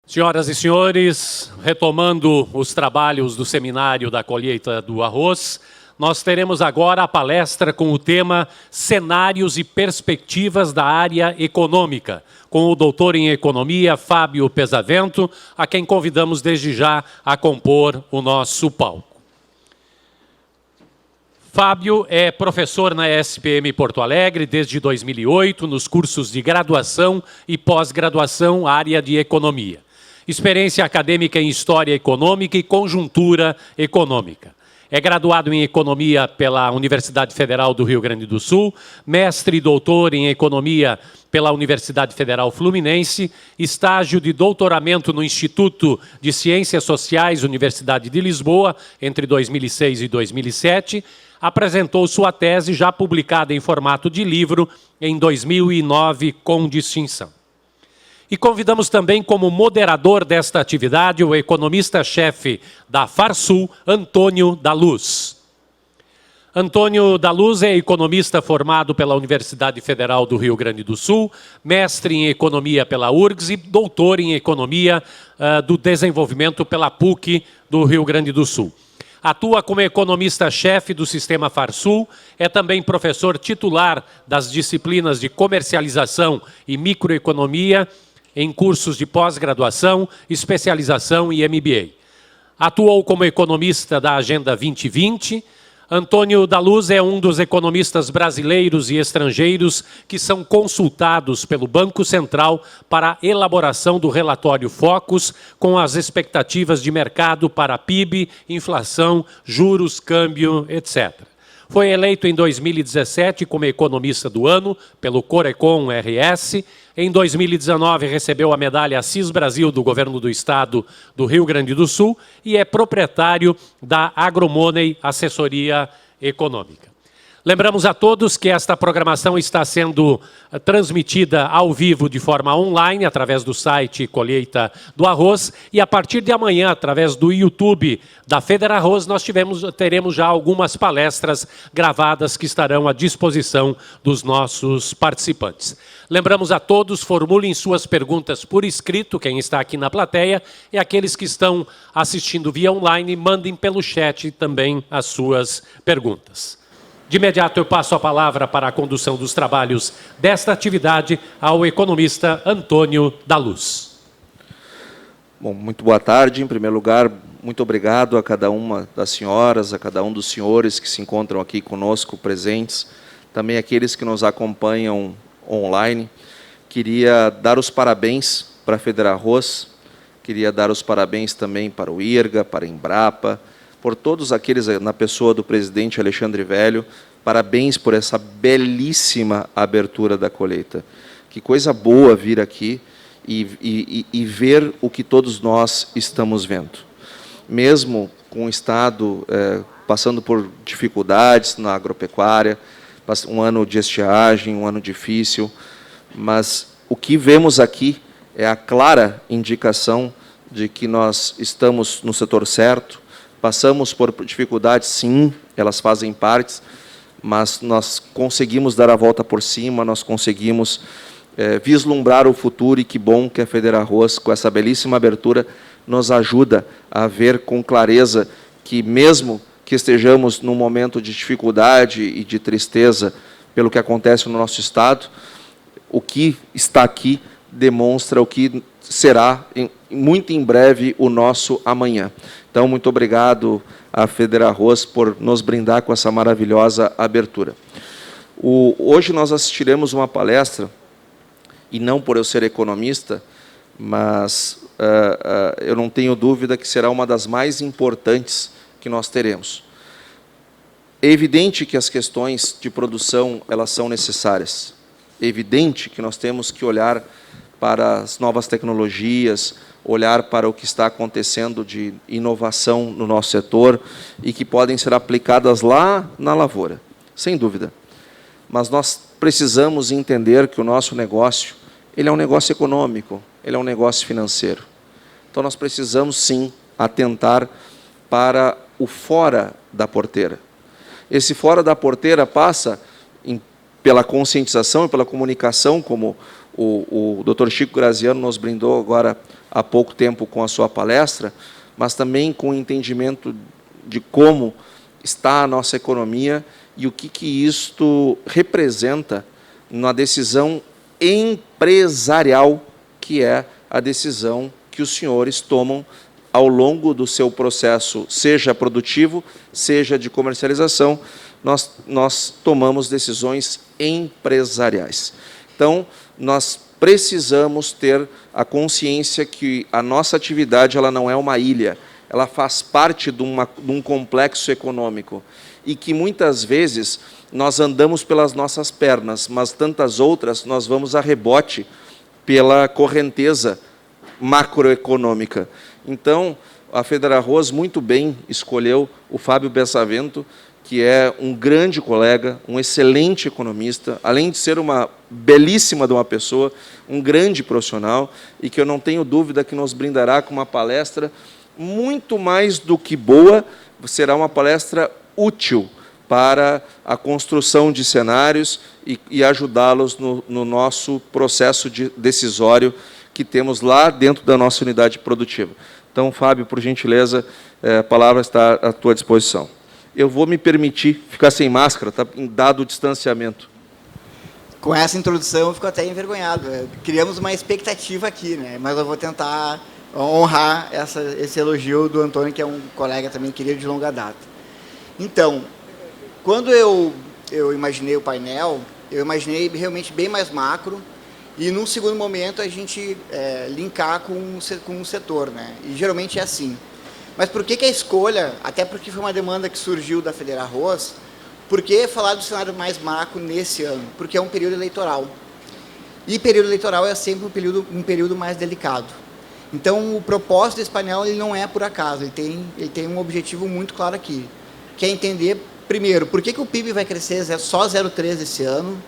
Senhoras e senhores, retomando os trabalhos do Seminário da Colheita do Arroz, nós teremos agora a palestra com o tema Cenários e Perspectivas da Área Econômica, com o doutor em Economia, Fábio Pesavento, a quem convidamos desde já a compor o nosso palco. Fábio é professor na SPM Porto Alegre desde 2008, nos cursos de graduação e pós-graduação, área de Economia. Experiência acadêmica em História Econômica e Conjuntura Econômica. É graduado em Economia pela Universidade Federal do Rio Grande do Sul, mestre e doutor em Economia pela Universidade Federal Fluminense, estágio de doutoramento no Instituto de Ciências Sociais, Universidade de Lisboa, entre 2006 e 2007, apresentou sua tese, já publicada em formato de livro, em 2009, com distinção. E convidamos também como moderador desta atividade o economista-chefe da Farsul, Antônio da Luz. Antônio da Luz é economista formado pela Universidade Federal do Rio Grande do Sul, mestre em Economia pela URGS e doutor em Economia do Desenvolvimento pela PUC do Rio Grande do Sul. Atua como economista-chefe do Sistema Farsul, é também professor titular das disciplinas de Comercialização e Microeconomia, em cursos de pós-graduação, especialização e MBA. Atuou como economista da Agenda 2020. Antônio da Luz é um dos economistas brasileiros e estrangeiros que são consultados pelo Banco Central para a elaboração do relatório Focus com as expectativas de mercado para PIB, inflação, juros, câmbio, etc. Foi eleito em 2017 como economista do ano pelo Corecon RS. Em 2019 recebeu a medalha Assis Brasil do Governo do Estado do Rio Grande do Sul e é proprietário da Agromoney Assessoria Econômica. Lembramos a todos que esta programação está sendo transmitida ao vivo de forma online, através do site Colheita do Arroz, e a partir de amanhã, através do YouTube da Federarroz, nós teremos já algumas palestras gravadas que estarão à disposição dos nossos participantes. Lembramos a todos, formulem suas perguntas por escrito, quem está aqui na plateia, e aqueles que estão assistindo via online, mandem pelo chat também as suas perguntas. De imediato, eu passo a palavra para a condução dos trabalhos desta atividade ao economista Antônio da Luz. Bom, muito boa tarde. Em primeiro lugar, muito obrigado a cada uma das senhoras, a cada um dos senhores que se encontram aqui conosco presentes, também aqueles que nos acompanham online. Queria dar os parabéns para a Federarroz, queria dar os parabéns também para o IRGA, para a Embrapa, por todos aqueles, na pessoa do presidente Alexandre Velho, parabéns por essa belíssima abertura da colheita. Que coisa boa vir aqui e ver o que todos nós estamos vendo. Mesmo com o Estado passando por dificuldades na agropecuária, um ano de estiagem, um ano difícil, mas o que vemos aqui é a clara indicação de que nós estamos no setor certo. Passamos por dificuldades, sim, elas fazem parte, mas nós conseguimos dar a volta por cima, nós conseguimos vislumbrar o futuro, e que bom que a Federarroz, com essa belíssima abertura, nos ajuda a ver com clareza que, mesmo que estejamos num momento de dificuldade e de tristeza pelo que acontece no nosso Estado, o que está aqui demonstra o que será, muito em breve, o nosso amanhã. Então, muito obrigado à Federarroz por nos brindar com essa maravilhosa abertura. Hoje nós assistiremos uma palestra, e não por eu ser economista, mas eu não tenho dúvida que será uma das mais importantes que nós teremos. É evidente que as questões de produção, elas são necessárias. É evidente que nós temos que olhar para as novas tecnologias, olhar para o que está acontecendo de inovação no nosso setor e que podem ser aplicadas lá na lavoura, sem dúvida. Mas nós precisamos entender que o nosso negócio, ele é um negócio econômico, ele é um negócio financeiro. Então, nós precisamos, sim, atentar para o fora da porteira. Esse fora da porteira passa pela conscientização e pela comunicação, como o Dr. Chico Graziano nos brindou agora há pouco tempo com a sua palestra, mas também com o entendimento de como está a nossa economia e o que isto representa na decisão empresarial, que é a decisão que os senhores tomam ao longo do seu processo, seja produtivo, seja de comercialização. Nós tomamos decisões empresariais. Então, nós precisamos ter a consciência que a nossa atividade ela não é uma ilha, ela faz parte de um complexo econômico, e que muitas vezes nós andamos pelas nossas pernas, mas tantas outras nós vamos a rebote pela correnteza macroeconômica. Então, a Fedelarroz muito bem escolheu o Fábio Bessavento, que é um grande colega, um excelente economista, além de ser uma belíssima de uma pessoa, um grande profissional, e que eu não tenho dúvida que nos brindará com uma palestra muito mais do que boa, será uma palestra útil para a construção de cenários e ajudá-los no nosso processo decisório que temos lá dentro da nossa unidade produtiva. Então, Fábio, por gentileza, a palavra está à tua disposição. Eu vou me permitir ficar sem máscara, tá, dado o distanciamento. Com essa introdução, eu fico até envergonhado. Criamos uma expectativa aqui, né? Mas eu vou tentar honrar esse elogio do Antônio, que é um colega também querido de longa data. Então, quando eu imaginei o painel, eu imaginei realmente bem mais macro, e, num segundo momento, a gente linkar com o setor, né? E, geralmente, é assim. Mas por que a escolha, até porque foi uma demanda que surgiu da Fedelarroz, por que falar do cenário mais macro nesse ano? Porque é um período eleitoral. E período eleitoral é sempre um período mais delicado. Então, o propósito desse painel ele não é por acaso, ele tem um objetivo muito claro aqui, que é entender, primeiro, por que o PIB vai crescer só 0,3 esse ano,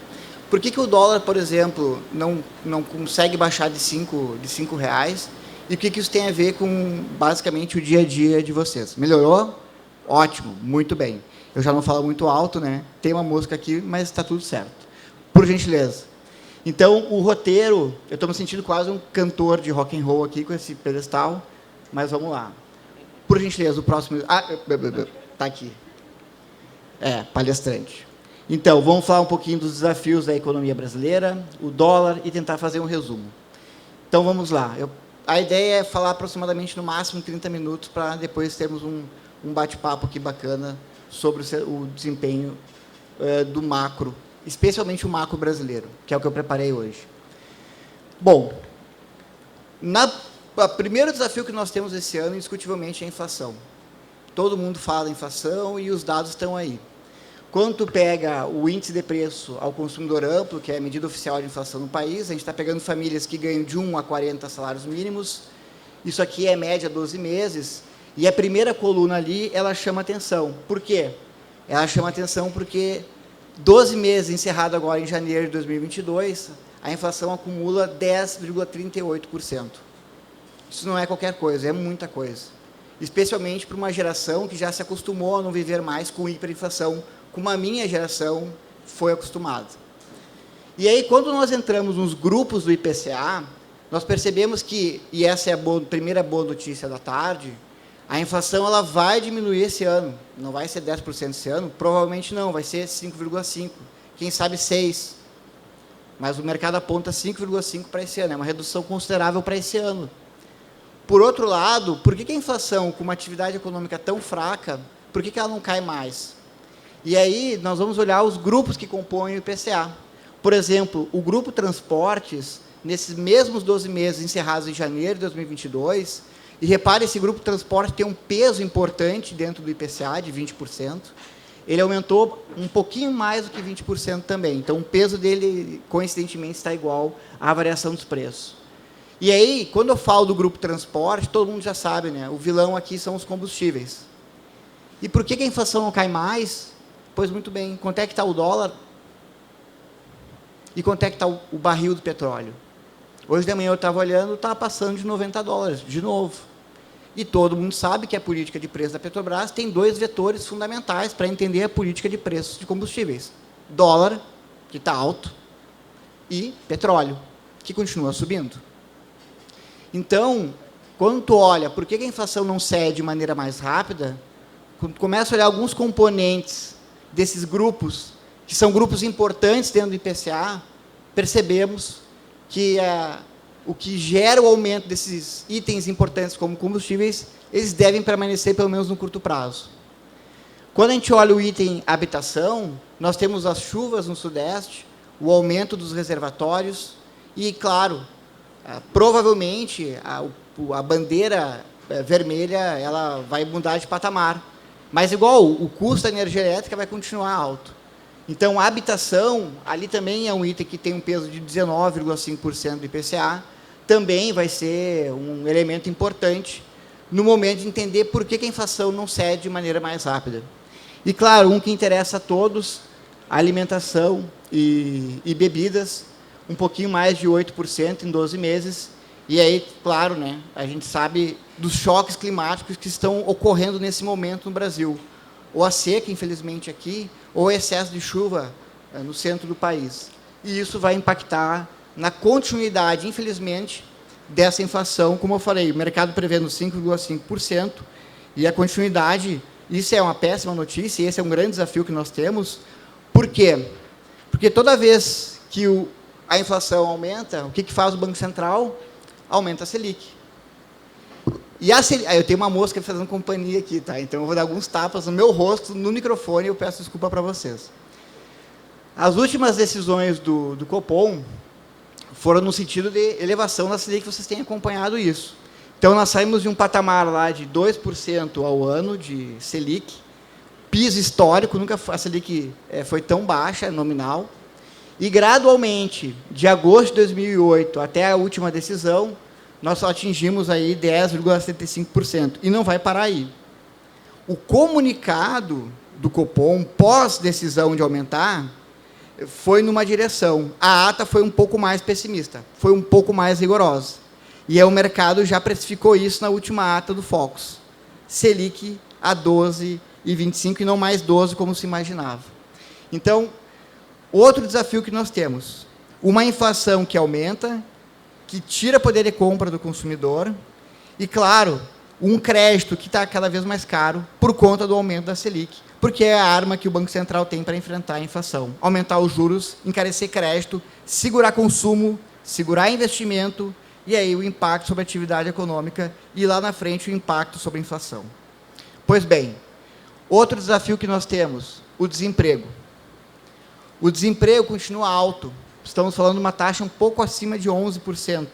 por que o dólar, por exemplo, não consegue baixar de R$ reais, e o que isso tem a ver com, basicamente, o dia a dia de vocês. Melhorou? Ótimo, muito bem. Eu já não falo muito alto, né? Tem uma música aqui, mas está tudo certo. Por gentileza. Então, o roteiro, eu estou me sentindo quase um cantor de rock and roll aqui com esse pedestal, mas vamos lá. Por gentileza, o próximo... Ah, está aqui. Palestrante. Então, vamos falar um pouquinho dos desafios da economia brasileira, o dólar, e tentar fazer um resumo. Então, vamos lá. A ideia é falar aproximadamente, no máximo, 30 minutos, para depois termos um bate-papo aqui bacana sobre o desempenho do macro, especialmente o macro brasileiro, que é o que eu preparei hoje. Bom, o primeiro desafio que nós temos esse ano, indiscutivelmente, é a inflação. Todo mundo fala em inflação e os dados estão aí. Quando tu pega o índice de preço ao consumidor amplo, que é a medida oficial de inflação no país, a gente está pegando famílias que ganham de 1 a 40 salários mínimos, isso aqui é média 12 meses, e a primeira coluna ali, ela chama atenção. Por quê? Ela chama atenção porque 12 meses encerrado agora em janeiro de 2022, a inflação acumula 10,38%. Isso não é qualquer coisa, é muita coisa. Especialmente para uma geração que já se acostumou a não viver mais com hiperinflação, como a minha geração foi acostumada. E aí, quando nós entramos nos grupos do IPCA, nós percebemos que, e essa é a primeira boa notícia da tarde, a inflação ela vai diminuir esse ano. Não vai ser 10% esse ano? Provavelmente não, vai ser 5,5%. Quem sabe 6%. Mas o mercado aponta 5,5% para esse ano. É uma redução considerável para esse ano. Por outro lado, por que a inflação, com uma atividade econômica tão fraca, por que ela não cai mais? E aí, nós vamos olhar os grupos que compõem o IPCA. Por exemplo, o grupo transportes, nesses mesmos 12 meses encerrados em janeiro de 2022, e repare, esse grupo transporte tem um peso importante dentro do IPCA, de 20%, ele aumentou um pouquinho mais do que 20% também. Então, o peso dele, coincidentemente, está igual à variação dos preços. E aí, quando eu falo do grupo transporte, todo mundo já sabe, né? O vilão aqui são os combustíveis. E por que a inflação não cai mais? Pois muito bem, quanto é que está o dólar? E quanto é que está o barril do petróleo? Hoje de manhã eu estava olhando, estava passando de $90, de novo. E todo mundo sabe que a política de preço da Petrobras tem dois vetores fundamentais para entender a política de preços de combustíveis. Dólar, que está alto, e petróleo. que continua subindo. Então, quando tu olha por que a inflação não cede de maneira mais rápida, quando tu começa a olhar alguns componentes desses grupos, que são grupos importantes dentro do IPCA, percebemos que o que gera o aumento desses itens importantes como combustíveis, eles devem permanecer pelo menos no curto prazo. Quando a gente olha o item habitação, nós temos as chuvas no Sudeste, o aumento dos reservatórios e, claro, provavelmente a bandeira vermelha ela vai mudar de patamar. Mas, igual, o custo da energia elétrica vai continuar alto. Então, a habitação, ali também é um item que tem um peso de 19,5% do IPCA, também vai ser um elemento importante no momento de entender por que a inflação não cede de maneira mais rápida. E, claro, um que interessa a todos, a alimentação e bebidas, um pouquinho mais de 8% em 12 meses. E aí, claro, né, a gente sabe dos choques climáticos que estão ocorrendo nesse momento no Brasil. Ou a seca, infelizmente, aqui, ou o excesso de chuva no centro do país. E isso vai impactar na continuidade, infelizmente, dessa inflação. Como eu falei, o mercado prevendo 5,5%, e a continuidade, isso é uma péssima notícia, e esse é um grande desafio que nós temos. Por quê? Porque toda vez que a inflação aumenta, o que faz o Banco Central? Aumenta a Selic. E a Selic, eu tenho uma mosca fazendo companhia aqui, tá? Então eu vou dar alguns tapas no meu rosto, no microfone, e eu peço desculpa para vocês. As últimas decisões do Copom foram no sentido de elevação da Selic, vocês têm acompanhado isso. Então nós saímos de um patamar lá de 2% ao ano de Selic, piso histórico, nunca a Selic foi tão baixa, nominal, e gradualmente, de agosto de 2008 até a última decisão, nós só atingimos aí 10,75%, e não vai parar aí. O comunicado do Copom, pós-decisão de aumentar, foi numa direção. A ata foi um pouco mais pessimista, foi um pouco mais rigorosa. E o mercado já precificou isso na última ata do Focus. Selic a 12,25 e não mais 12 como se imaginava. Então, outro desafio que nós temos, uma inflação que aumenta, que tira poder de compra do consumidor e, claro, um crédito que está cada vez mais caro por conta do aumento da Selic, porque é a arma que o Banco Central tem para enfrentar a inflação. Aumentar os juros, encarecer crédito, segurar consumo, segurar investimento e aí o impacto sobre a atividade econômica e lá na frente o impacto sobre a inflação. Pois bem, outro desafio que nós temos, o desemprego. O desemprego continua alto. Estamos falando de uma taxa um pouco acima de 11%.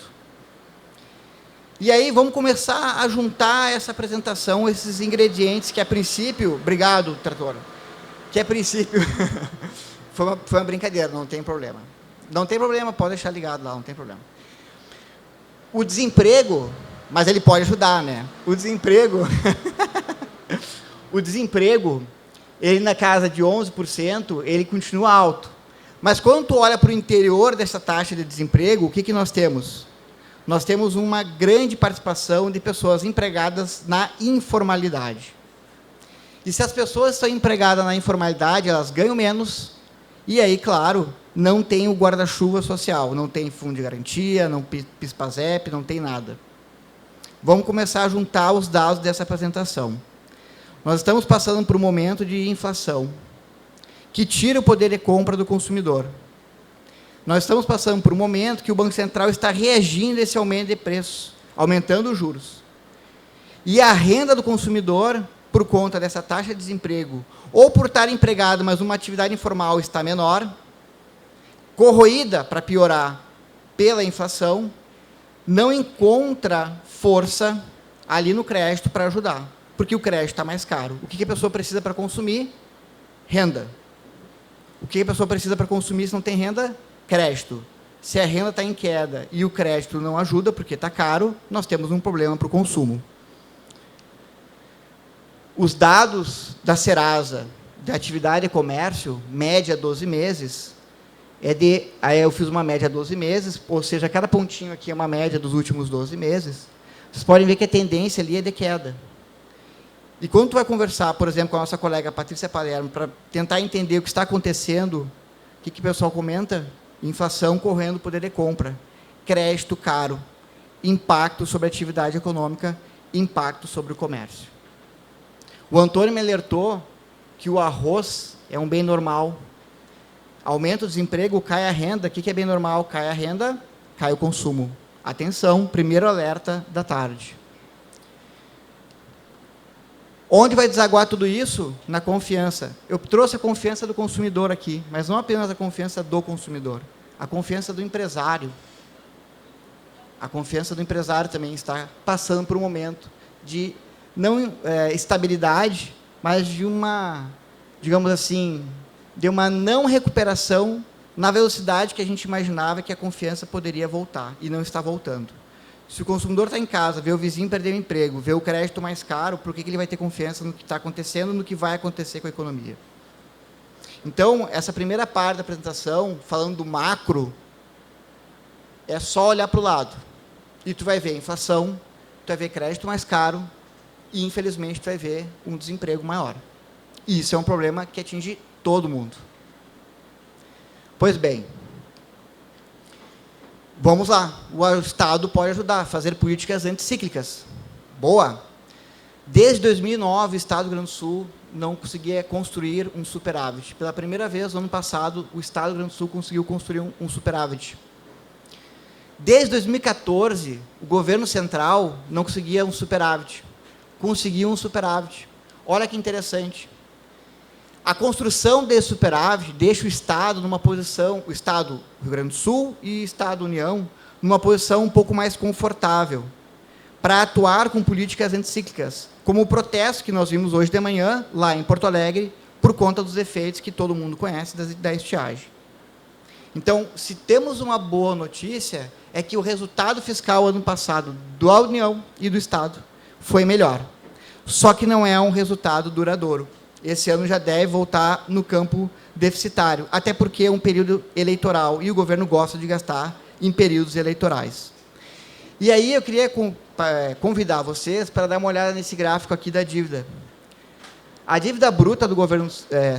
E aí vamos começar a juntar essa apresentação, esses ingredientes que a princípio... Obrigado, Trator. Que a princípio... foi uma brincadeira, não tem problema. Não tem problema, pode deixar ligado lá, não tem problema. O desemprego, mas ele pode ajudar, né? O desemprego... o desemprego, ele na casa de 11%, ele continua alto. Mas quando tu olha para o interior dessa taxa de desemprego, o que nós temos? Nós temos uma grande participação de pessoas empregadas na informalidade. E se as pessoas estão empregadas na informalidade, elas ganham menos, e aí, claro, não tem o guarda-chuva social, não tem fundo de garantia, não PIS/PASEP, não tem nada. Vamos começar a juntar os dados dessa apresentação. Nós estamos passando por um momento de inflação, que tira o poder de compra do consumidor. Nós estamos passando por um momento que o Banco Central está reagindo a esse aumento de preços, aumentando os juros. E a renda do consumidor, por conta dessa taxa de desemprego, ou por estar empregado, mas uma atividade informal está menor, corroída, para piorar, pela inflação, não encontra força ali no crédito para ajudar, porque o crédito está mais caro. O que a pessoa precisa para consumir? Renda. O que a pessoa precisa para consumir se não tem renda? Crédito. Se a renda está em queda e o crédito não ajuda, porque está caro, nós temos um problema para o consumo. Os dados da Serasa, da atividade e comércio, média 12 meses, aí eu fiz uma média 12 meses, ou seja, cada pontinho aqui é uma média dos últimos 12 meses. Vocês podem ver que a tendência ali é de queda. E quando tu vai conversar, por exemplo, com a nossa colega Patrícia Palermo, para tentar entender o que está acontecendo, o que o pessoal comenta? Inflação correndo poder de compra. crédito caro, impacto sobre a atividade econômica, impacto sobre o comércio. O Antônio me alertou que o arroz é um bem normal. Aumenta o desemprego, cai a renda. O que é bem normal? Cai a renda, cai o consumo. Atenção, primeiro alerta da tarde. Onde vai desaguar tudo isso? Na confiança. Eu trouxe a confiança do consumidor aqui, mas não apenas a confiança do consumidor, a confiança do empresário. A confiança do empresário também está passando por um momento de não estabilidade, mas de uma, digamos assim, de uma não recuperação na velocidade que a gente imaginava que a confiança poderia voltar, e não está voltando. Se o consumidor está em casa, vê o vizinho perder o emprego, vê o crédito mais caro, por que ele vai ter confiança no que está acontecendo, no que vai acontecer com a economia? Então, essa primeira parte da apresentação, falando do macro, é só olhar para o lado. E tu vai ver inflação, tu vai ver crédito mais caro, e, infelizmente, tu vai ver um desemprego maior. E isso é um problema que atinge todo mundo. Pois bem, vamos lá. O Estado pode ajudar a fazer políticas anticíclicas. Boa! Desde 2009, o Estado do Rio Grande do Sul não conseguia construir um superávit. Pela primeira vez, no ano passado, o Estado do Rio Grande do Sul conseguiu construir um superávit. Desde 2014, o governo central não conseguia um superávit. Conseguiu um superávit. Olha que interessante. A construção desse superávit deixa o Estado numa posição, o Estado do Rio Grande do Sul e o Estado União, numa posição um pouco mais confortável, para atuar com políticas anticíclicas, como o protesto que nós vimos hoje de manhã, lá em Porto Alegre, por conta dos efeitos que todo mundo conhece da estiagem. Então, se temos uma boa notícia, é que o resultado fiscal ano passado da União e do Estado foi melhor. Só que não é um resultado duradouro. Esse ano já deve voltar no campo deficitário, até porque é um período eleitoral e o governo gosta de gastar em períodos eleitorais. E aí eu queria convidar vocês para dar uma olhada nesse gráfico aqui da dívida. A dívida bruta do governo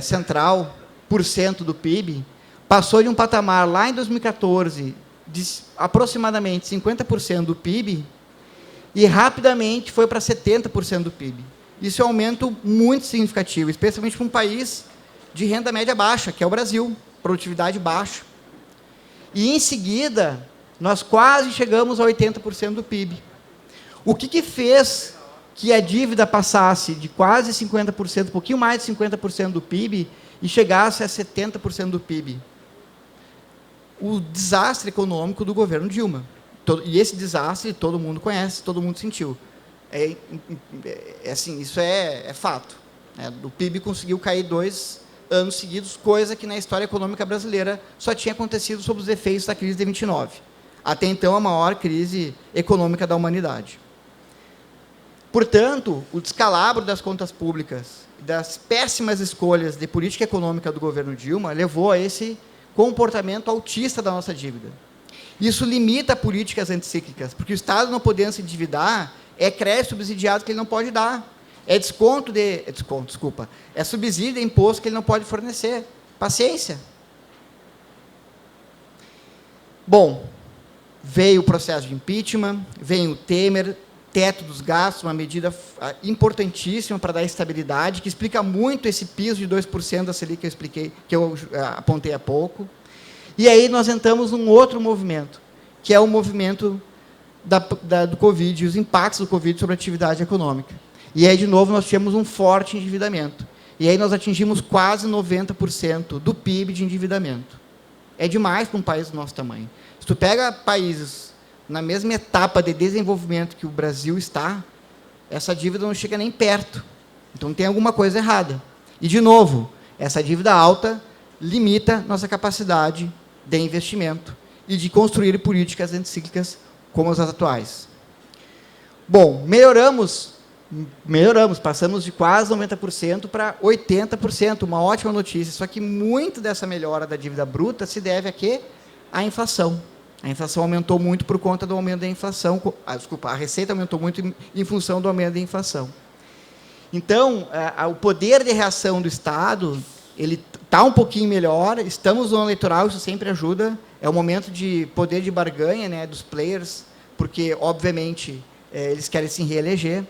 central, por cento do PIB, passou de um patamar lá em 2014 de aproximadamente 50% do PIB e rapidamente foi para 70% do PIB. Isso é um aumento muito significativo, especialmente para um país de renda média baixa, que é o Brasil, produtividade baixa. E, em seguida, nós quase chegamos a 80% do PIB. O que fez que a dívida passasse de quase 50%, um pouquinho mais de 50% do PIB, e chegasse a 70% do PIB? O desastre econômico do governo Dilma. E esse desastre todo mundo conhece, todo mundo sentiu. Assim, isso é fato. O PIB conseguiu cair 2 anos seguidos, coisa que na história econômica brasileira só tinha acontecido sob os efeitos da crise de 29. Até então, a maior crise econômica da humanidade. Portanto, o descalabro das contas públicas, das péssimas escolhas de política econômica do governo Dilma, levou a esse comportamento autista da nossa dívida. Isso limita políticas anticíclicas, porque o Estado não podendo se endividar, é crédito subsidiado que ele não pode dar, é subsídio de imposto que ele não pode fornecer. Paciência. Bom, veio o processo de impeachment, veio o Temer, teto dos gastos, uma medida importantíssima para dar estabilidade, que explica muito esse piso de 2% da Selic que eu apontei há pouco. E aí nós entramos num outro movimento, que é o movimento do Covid, os impactos do Covid sobre a atividade econômica. E aí, de novo, nós tivemos um forte endividamento. E aí nós atingimos quase 90% do PIB de endividamento. É demais para um país do nosso tamanho. Se tu pega países na mesma etapa de desenvolvimento que o Brasil está, essa dívida não chega nem perto. Então, tem alguma coisa errada. E, de novo, essa dívida alta limita nossa capacidade de investimento e de construir políticas anticíclicas como as atuais. Bom, melhoramos, passamos de quase 90% para 80%, uma ótima notícia, só que muito dessa melhora da dívida bruta se deve a quê? À inflação. A inflação aumentou muito por conta do aumento da inflação, a receita aumentou muito em função do aumento da inflação. Então, o poder de reação do Estado, ele está um pouquinho melhor, estamos no ano eleitoral, isso sempre ajuda, é o momento de poder de barganha, né, dos players, porque, obviamente, eles querem se reeleger,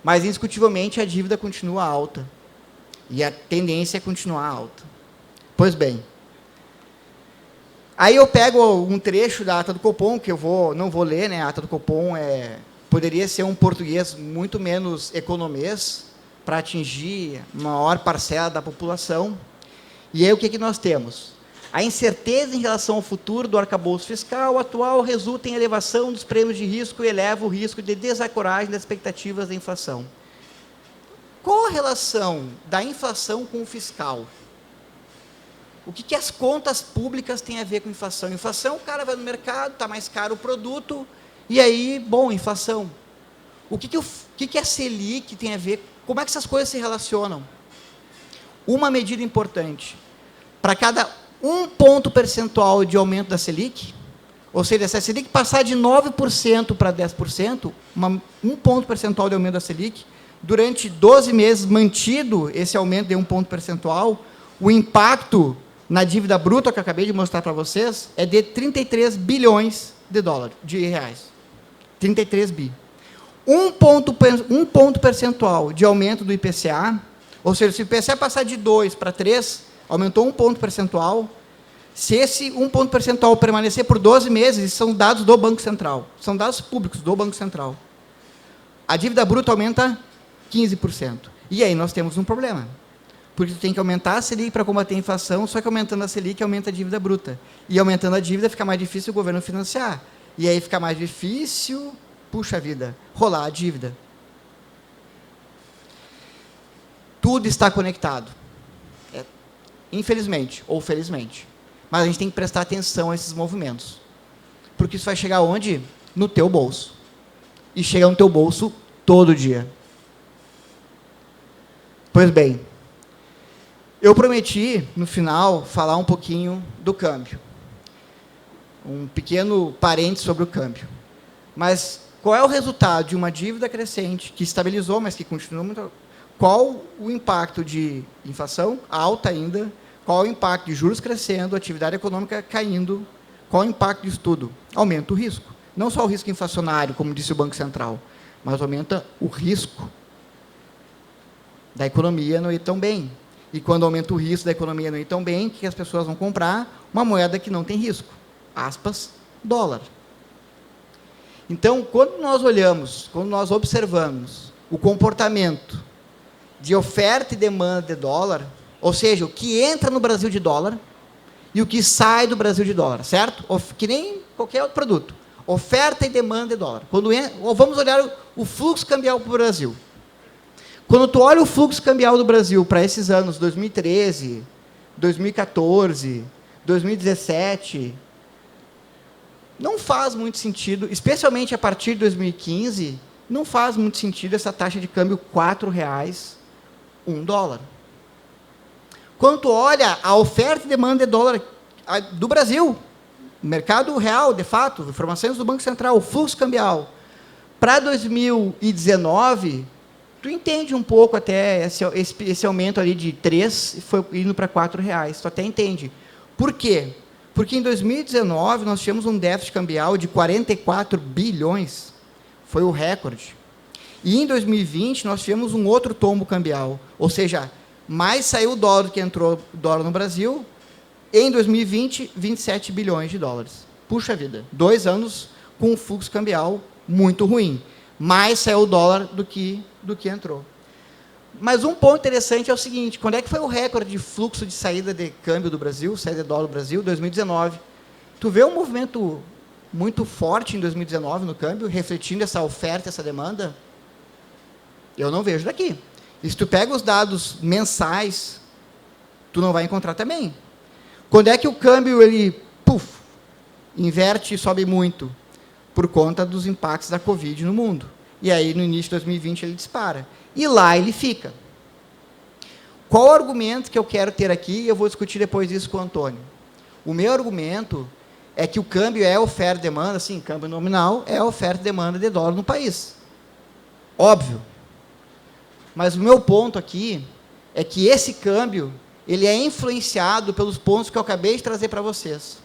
mas, indiscutivelmente, a dívida continua alta, e a tendência é continuar alta. Pois bem, aí eu pego um trecho da ata do Copom, que não vou ler, né, a ata do Copom poderia ser um português muito menos economês, para atingir maior parcela da população. E aí o que nós temos? A incerteza em relação ao futuro do arcabouço fiscal atual resulta em elevação dos prêmios de risco e eleva o risco de desancoragem das expectativas da inflação. Qual a relação da inflação com o fiscal? O que as contas públicas têm a ver com inflação? Inflação, o cara vai no mercado, está mais caro o produto, e aí, bom, inflação. O que a Selic tem a ver? Como é que essas coisas se relacionam? Uma medida importante. Para cada 1 ponto percentual de aumento da Selic, ou seja, se a Selic passar de 9% para 10%, 1 ponto percentual de aumento da Selic, durante 12 meses mantido esse aumento de 1 ponto percentual, o impacto na dívida bruta, que eu acabei de mostrar para vocês, é de 33 bilhões de reais. 33 bi. 1 ponto percentual de aumento do IPCA, ou seja, se o IPCA passar de 2 para 3, aumentou 1 ponto percentual. Se esse 1 ponto percentual permanecer por 12 meses, são dados do Banco Central, são dados públicos do Banco Central, a dívida bruta aumenta 15%. E aí nós temos um problema, porque tu tem que aumentar a Selic para combater a inflação, só que aumentando a Selic aumenta a dívida bruta. E aumentando a dívida fica mais difícil o governo financiar. E aí fica mais difícil, puxa vida, rolar a dívida. Tudo está conectado. Infelizmente, ou felizmente. Mas a gente tem que prestar atenção a esses movimentos. Porque isso vai chegar onde? No teu bolso. E chega no teu bolso todo dia. Pois bem, eu prometi, no final, falar um pouquinho do câmbio. Um pequeno parênteses sobre o câmbio. Mas qual é o resultado de uma dívida crescente, que estabilizou, mas que continua muito... Qual o impacto de inflação alta ainda? Qual o impacto de juros crescendo, atividade econômica caindo? Qual o impacto disso tudo? Aumenta o risco. Não só o risco inflacionário, como disse o Banco Central, mas aumenta o risco da economia não ir tão bem. E quando aumenta o risco da economia não ir tão bem, o que as pessoas vão comprar? Uma moeda que não tem risco. Aspas, dólar. Então, quando nós olhamos, quando nós observamos o comportamento de oferta e demanda de dólar, ou seja, o que entra no Brasil de dólar e o que sai do Brasil de dólar, certo? Que nem qualquer outro produto. Oferta e demanda de dólar. Ou vamos olhar o fluxo cambial para o Brasil. Quando tu olha o fluxo cambial do Brasil para esses anos 2013, 2014, 2017, não faz muito sentido, especialmente a partir de 2015, não faz muito sentido essa taxa de câmbio R$4, $1. Quando tu olha a oferta e demanda de dólar do Brasil, mercado real, de fato, informações do Banco Central, o fluxo cambial, para 2019, tu entende um pouco até esse aumento ali de 3 e foi indo para R$4, tu até entende. Por quê? Porque em 2019 nós tivemos um déficit cambial de 44 bilhões, foi o recorde. E em 2020 nós tivemos um outro tombo cambial, ou seja, mais saiu o dólar do que entrou o dólar no Brasil. Em 2020, 27 bilhões de dólares. Puxa vida, 2 anos com um fluxo cambial muito ruim. Mais saiu o dólar do que entrou. Mas um ponto interessante é o seguinte, quando é que foi o recorde de fluxo de saída de câmbio do Brasil, saída de dólar do Brasil? 2019. Tu vê um movimento muito forte em 2019 no câmbio, refletindo essa oferta, essa demanda? Eu não vejo daqui. E se tu pega os dados mensais, tu não vai encontrar também. Quando é que o câmbio, ele, inverte e sobe muito? Por conta dos impactos da Covid no mundo. E aí, no início de 2020, ele dispara. E lá ele fica. Qual o argumento que eu quero ter aqui? Eu vou discutir depois isso com o Antônio. O meu argumento é que o câmbio é oferta e demanda, sim, câmbio nominal é oferta e demanda de dólar no país. Óbvio. Mas o meu ponto aqui é que esse câmbio, ele é influenciado pelos pontos que eu acabei de trazer para vocês.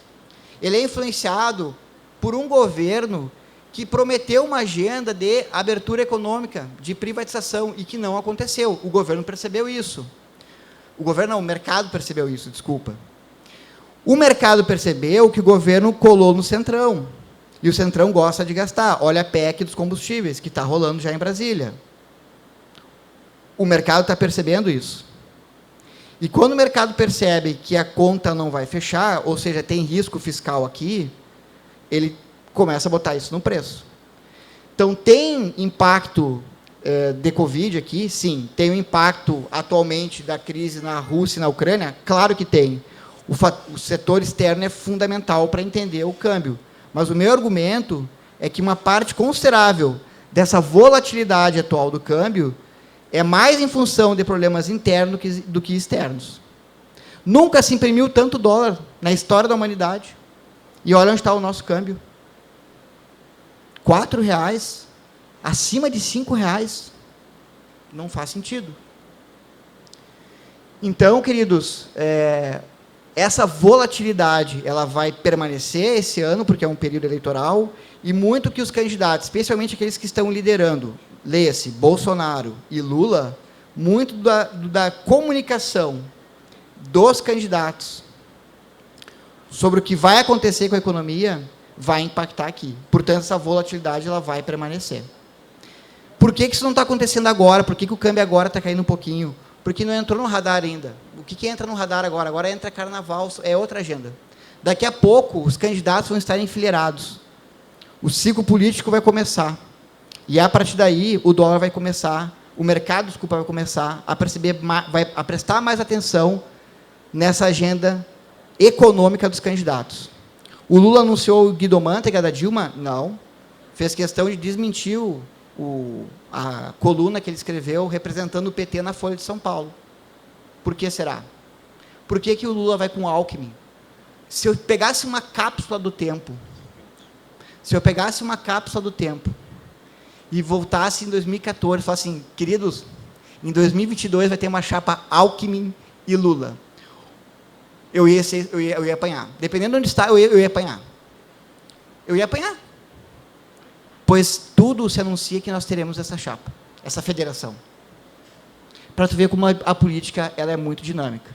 Ele é influenciado por um governo que prometeu uma agenda de abertura econômica, de privatização, e que não aconteceu. O governo percebeu isso. O mercado percebeu isso, desculpa. O mercado percebeu que o governo colou no Centrão. E o Centrão gosta de gastar. Olha a PEC dos combustíveis, que está rolando já em Brasília. O mercado está percebendo isso. E quando o mercado percebe que a conta não vai fechar, ou seja, tem risco fiscal aqui, ele começa a botar isso no preço. Então, tem impacto de Covid aqui? Sim. Tem um impacto, atualmente, da crise na Rússia e na Ucrânia? Claro que tem. O setor externo é fundamental para entender o câmbio. Mas o meu argumento é que uma parte considerável dessa volatilidade atual do câmbio é mais em função de problemas internos do que externos. Nunca se imprimiu tanto dólar na história da humanidade. E olha onde está o nosso câmbio. R$4, acima de R$5. Não faz sentido. Então, queridos, essa volatilidade ela vai permanecer esse ano, porque é um período eleitoral, e muito que os candidatos, especialmente aqueles que estão liderando, leia-se, Bolsonaro e Lula, muito da comunicação dos candidatos sobre o que vai acontecer com a economia vai impactar aqui. Portanto, essa volatilidade ela vai permanecer. Por que isso não está acontecendo agora? Por que o câmbio agora está caindo um pouquinho? Porque não entrou no radar ainda. O que entra no radar agora? Agora entra carnaval, é outra agenda. Daqui a pouco, os candidatos vão estar enfileirados. O ciclo político vai começar. E, a partir daí, o dólar vai começar, o mercado, desculpa, vai começar a prestar mais atenção nessa agenda econômica dos candidatos. O Lula anunciou o Guidomantega da Dilma? Não. Fez questão de desmentir a coluna que ele escreveu representando o PT na Folha de São Paulo. Por que será? Por que o Lula vai com o Alckmin? Se eu pegasse uma cápsula do tempo, e voltasse em 2014, e falasse assim, queridos, em 2022 vai ter uma chapa Alckmin e Lula. Eu ia apanhar. Dependendo de onde está, eu ia apanhar. Eu ia apanhar. Pois tudo se anuncia que nós teremos essa chapa, essa federação. Para tu ver como a política ela é muito dinâmica.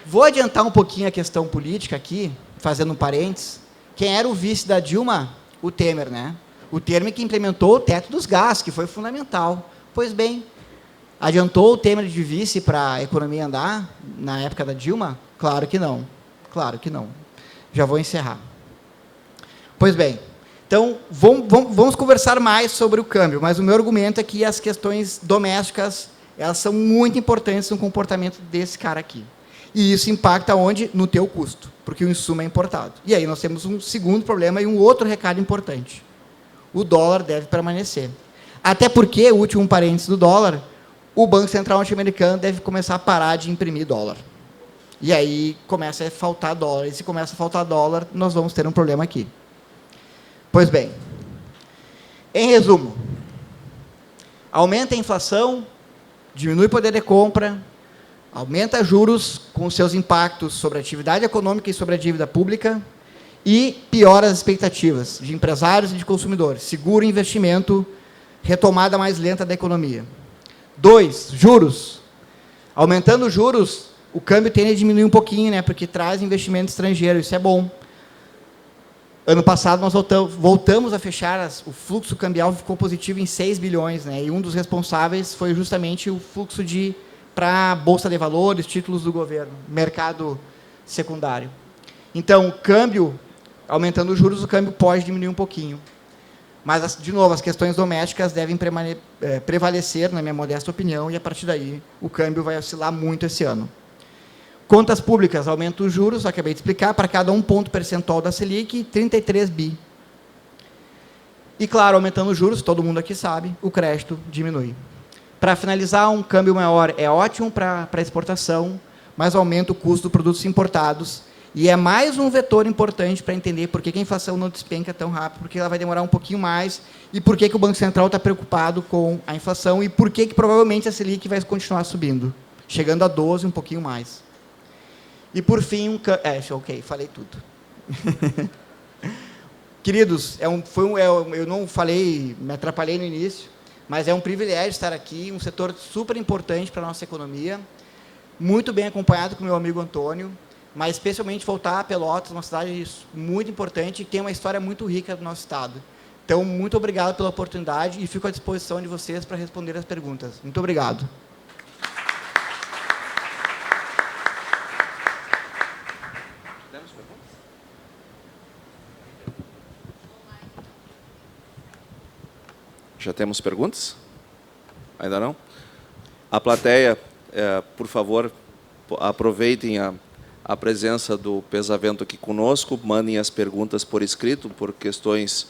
Vou adiantar um pouquinho a questão política aqui, fazendo um parênteses. Quem era o vice da Dilma? O Temer, né? O Temer que implementou o teto dos gastos, que foi fundamental. Pois bem, adiantou o Temer de vice para a economia andar na época da Dilma? Claro que não. Claro que não. Já vou encerrar. Pois bem, então, vamos conversar mais sobre o câmbio, mas o meu argumento é que as questões domésticas, elas são muito importantes no comportamento desse cara aqui. E isso impacta onde? No teu custo, porque o insumo é importado. E aí nós temos um segundo problema e um outro recado importante. O dólar deve permanecer. Até porque, o último parênteses do dólar, o Banco Central norte-americano deve começar a parar de imprimir dólar. E aí começa a faltar dólar. E se começa a faltar dólar, nós vamos ter um problema aqui. Pois bem, em resumo, aumenta a inflação, diminui o poder de compra, aumenta juros com seus impactos sobre a atividade econômica e sobre a dívida pública e piora as expectativas de empresários e de consumidores, segura o investimento, retomada mais lenta da economia. 2, juros. Aumentando os juros, o câmbio tende a diminuir um pouquinho, né, porque traz investimento estrangeiro, isso é bom. Ano passado, nós voltamos a fechar, o fluxo cambial ficou positivo em 6 bilhões, né, e um dos responsáveis foi justamente o fluxo para a Bolsa de Valores, títulos do governo, mercado secundário. Então, o câmbio, aumentando os juros, o câmbio pode diminuir um pouquinho. Mas, de novo, as questões domésticas devem prevalecer, na minha modesta opinião, e, a partir daí, o câmbio vai oscilar muito esse ano. Contas públicas, aumenta os juros, acabei de explicar, para cada 1 ponto percentual da Selic, 33 bi. E, claro, aumentando os juros, todo mundo aqui sabe, o crédito diminui. Para finalizar, um câmbio maior é ótimo para exportação, mas aumenta o custo dos produtos importados, e é mais um vetor importante para entender por que a inflação não despenca tão rápido, porque ela vai demorar um pouquinho mais, e por que o Banco Central está preocupado com a inflação, e por que provavelmente a Selic vai continuar subindo. chegando a 12, um pouquinho mais. E, por fim, ok, falei tudo. Queridos, eu não falei, me atrapalhei no início, mas é um privilégio estar aqui, um setor super importante para a nossa economia, muito bem acompanhado com o meu amigo Antônio, mas especialmente voltar a Pelotas, uma cidade muito importante e que tem uma história muito rica do nosso estado. Então, muito obrigado pela oportunidade e fico à disposição de vocês para responder as perguntas. Muito obrigado. Já temos perguntas? Ainda não? A plateia, por favor, aproveitem a presença do Pesavento aqui conosco, mandem as perguntas por escrito, por questões,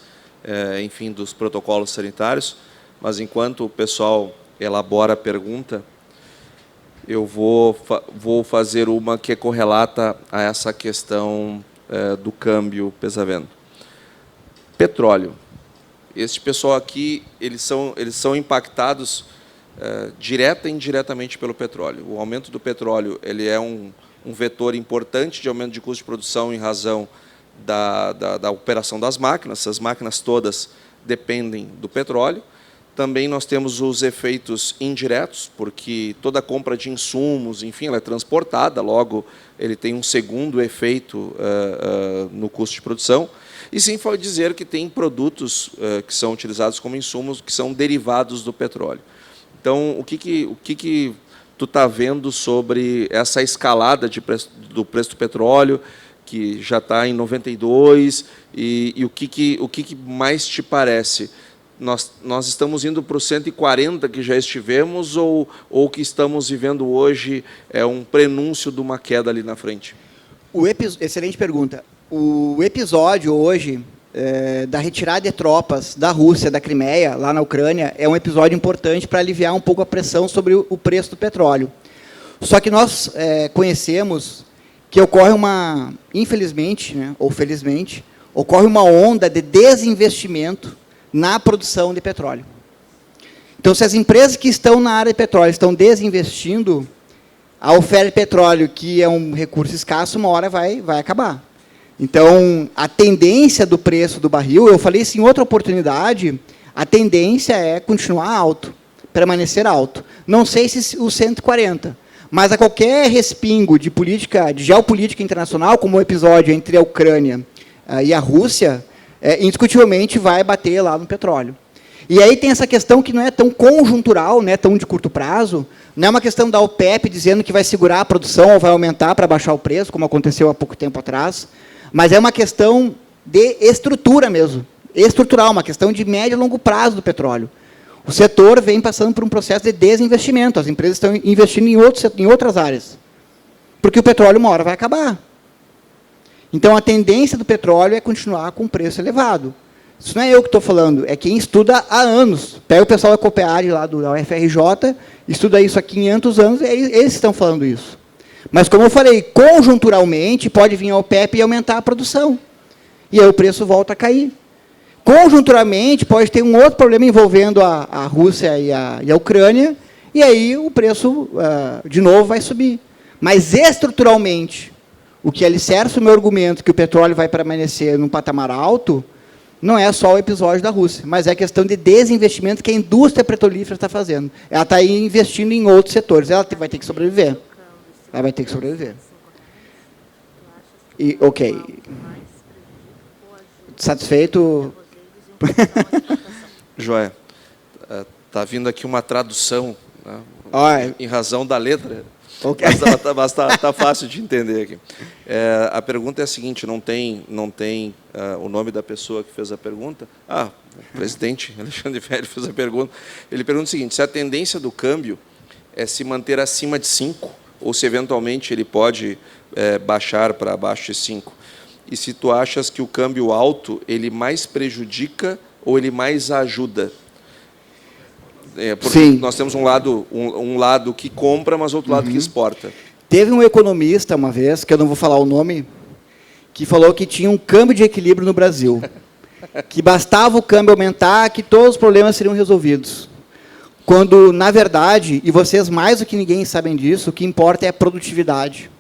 enfim, dos protocolos sanitários, mas enquanto o pessoal elabora a pergunta, eu vou fazer uma que é correlata a essa questão do câmbio Pesavento. Petróleo. Este pessoal aqui, eles são impactados direta e indiretamente pelo petróleo. O aumento do petróleo ele é um vetor importante de aumento de custo de produção em razão da operação das máquinas. Essas máquinas todas dependem do petróleo. Também nós temos os efeitos indiretos, porque toda a compra de insumos, enfim, ela é transportada, logo ele tem um segundo efeito no custo de produção. E sim, pode dizer que tem produtos que são utilizados como insumos que são derivados do petróleo. Então, o que tu está vendo sobre essa escalada do preço do petróleo, que já está em 92, e o que mais te parece? Nós estamos indo para os 140 que já estivemos, ou o que estamos vivendo hoje é um prenúncio de uma queda ali na frente? Excelente pergunta. O episódio hoje da retirada de tropas da Rússia, da Crimeia, lá na Ucrânia, é um episódio importante para aliviar um pouco a pressão sobre o preço do petróleo. Só que nós conhecemos que ocorre infelizmente, né, ou felizmente, ocorre uma onda de desinvestimento na produção de petróleo. Então, se as empresas que estão na área de petróleo estão desinvestindo, a oferta de petróleo, que é um recurso escasso, uma hora vai acabar. Então, a tendência do preço do barril, eu falei isso em outra oportunidade, a tendência é continuar alto, permanecer alto. Não sei se os 140, mas a qualquer respingo de geopolítica internacional, como o episódio entre a Ucrânia e a Rússia, indiscutivelmente vai bater lá no petróleo. E aí tem essa questão que não é tão conjuntural, não é tão de curto prazo, não é uma questão da OPEP dizendo que vai segurar a produção ou vai aumentar para baixar o preço, como aconteceu há pouco tempo atrás, mas é uma questão de estrutura mesmo, estrutural, uma questão de médio e longo prazo do petróleo. O setor vem passando por um processo de desinvestimento, as empresas estão investindo em outras áreas, porque o petróleo uma hora vai acabar. Então, a tendência do petróleo é continuar com preço elevado. Isso não é eu que estou falando, é quem estuda há anos. Pega o pessoal da COPEAD, lá da UFRJ, estuda isso há 500 anos, e eles estão falando isso. Mas, como eu falei, conjunturalmente, pode vir a OPEP e aumentar a produção. E aí o preço volta a cair. Conjunturalmente, pode ter um outro problema envolvendo a Rússia e a Ucrânia, e aí o preço, de novo, vai subir. Mas, estruturalmente, o que alicerça o meu argumento que o petróleo vai permanecer num patamar alto, não é só o episódio da Rússia, mas é a questão de desinvestimento que a indústria petrolífera está fazendo. Ela está investindo em outros setores, ela vai ter que sobreviver. Ela vai ter que sobreviver. E, ok. Satisfeito? Joia. Está vindo aqui uma tradução, né, em razão da letra. Okay. Mas está fácil de entender aqui. A pergunta é a seguinte, não tem o nome da pessoa que fez a pergunta. O presidente Alexandre Velho fez a pergunta. Ele pergunta o seguinte, se a tendência do câmbio é se manter acima de 5, ou se eventualmente ele pode baixar para abaixo de 5. E se tu achas que o câmbio alto, ele mais prejudica ou ele mais ajuda? Porque Sim. Nós temos um lado que compra, mas outro lado que exporta. Teve um economista, uma vez, que eu não vou falar o nome, que falou que tinha um câmbio de equilíbrio no Brasil. Que bastava o câmbio aumentar, que todos os problemas seriam resolvidos. Quando, na verdade, e vocês mais do que ninguém sabem disso, o que importa é a produtividade.